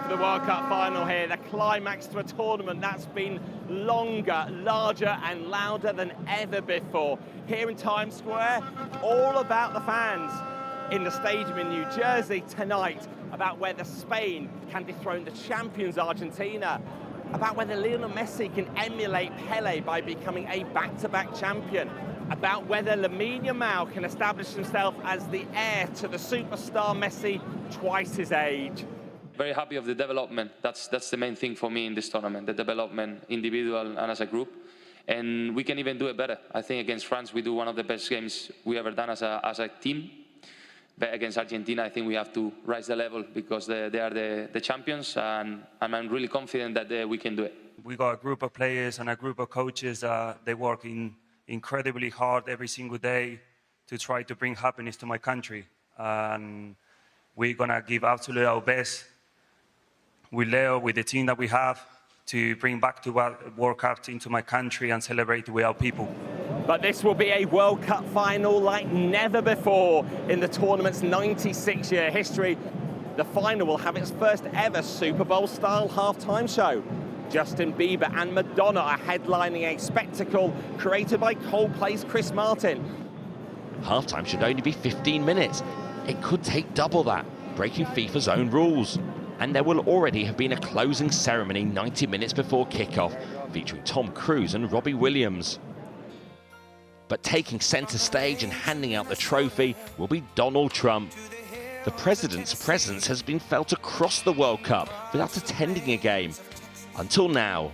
for the World Cup final here, the climax to a tournament that's been longer, larger and louder than ever before. Here in Times Square, all about the fans in the stadium in New Jersey tonight, about whether Spain can dethrone the champions Argentina, about whether Lionel Messi can emulate Pele by becoming a back-to-back champion, about whether Lamine Yamal can establish himself as the heir to the superstar Messi, twice his age. Very happy of the development. That's the main thing for me in this tournament, the development, individual and as a group. And we can even do it better. I think against France, we do one of the best games we ever done as a team. But against Argentina, I think we have to rise the level because they are the champions, and I'm really confident that we can do it. We got a group of players and a group of coaches. They work incredibly hard every single day to try to bring happiness to my country. And we're going to give absolutely our best with Leo, with the team that we have, to bring back to World Cup into my country and celebrate with our people. But this will be a World Cup final like never before in the tournament's 96-year history. The final will have its first ever Super Bowl-style halftime show. Justin Bieber and Madonna are headlining a spectacle created by Coldplay's Chris Martin. Halftime should only be 15 minutes. It could take double that, breaking FIFA's own rules. And there will already have been a closing ceremony 90 minutes before kickoff, featuring Tom Cruise and Robbie Williams. But taking centre stage and handing out the trophy will be Donald Trump. The president's presence has been felt across the World Cup without attending a game. Until now,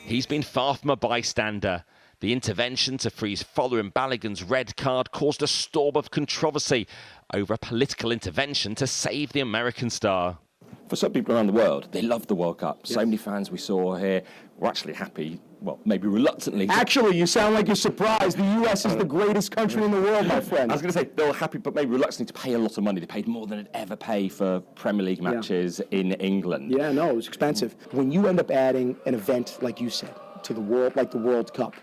he's been far from a bystander. The intervention to freeze following Balogun's red card caused a storm of controversy over a political intervention to save the American star. For some people around the world, they love the World Cup. Yes. So many fans we saw here were actually happy, well, maybe reluctantly. Actually, you sound like you're surprised. The U.S. is the greatest country in the world, my friend. I was going to say, they were happy, but maybe reluctantly to pay a lot of money. They paid more than they'd ever pay for Premier League matches in England. Yeah, no, it was expensive. When you end up adding an event, like you said, to the world, like the World Cup,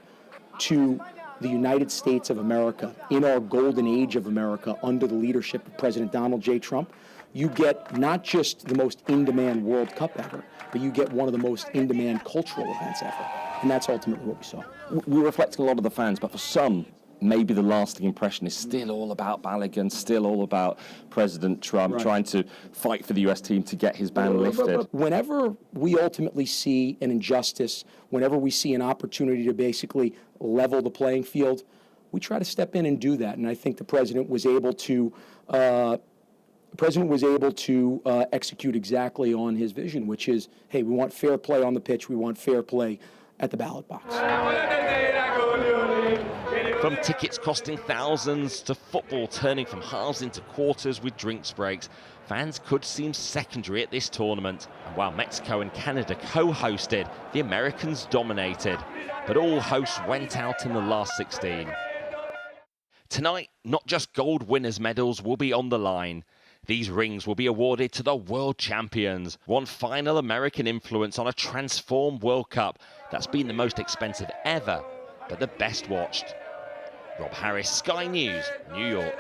to the United States of America, in our golden age of America, under the leadership of President Donald J. Trump, you get not just the most in-demand World Cup ever, but you get one of the most in-demand cultural events ever. And that's ultimately what we saw. We're reflecting a lot of the fans, but for some, maybe the lasting impression is still all about Balogun, still all about President Trump trying to fight for the US team to get his ban lifted. Whenever we ultimately see an injustice, whenever we see an opportunity to basically level the playing field, we try to step in and do that. And I think the president was able to execute exactly on his vision, which is, hey, we want fair play on the pitch, we want fair play at the ballot box. From tickets costing thousands to football turning from halves into quarters with drinks breaks, fans could seem secondary at this tournament. And while Mexico and Canada co-hosted, the Americans dominated. But all hosts went out in the last 16. Tonight, not just gold winners' medals will be on the line. These rings will be awarded to the world champions. One final American influence on a transformed World Cup that's been the most expensive ever, but the best watched. Rob Harris, Sky News, New York.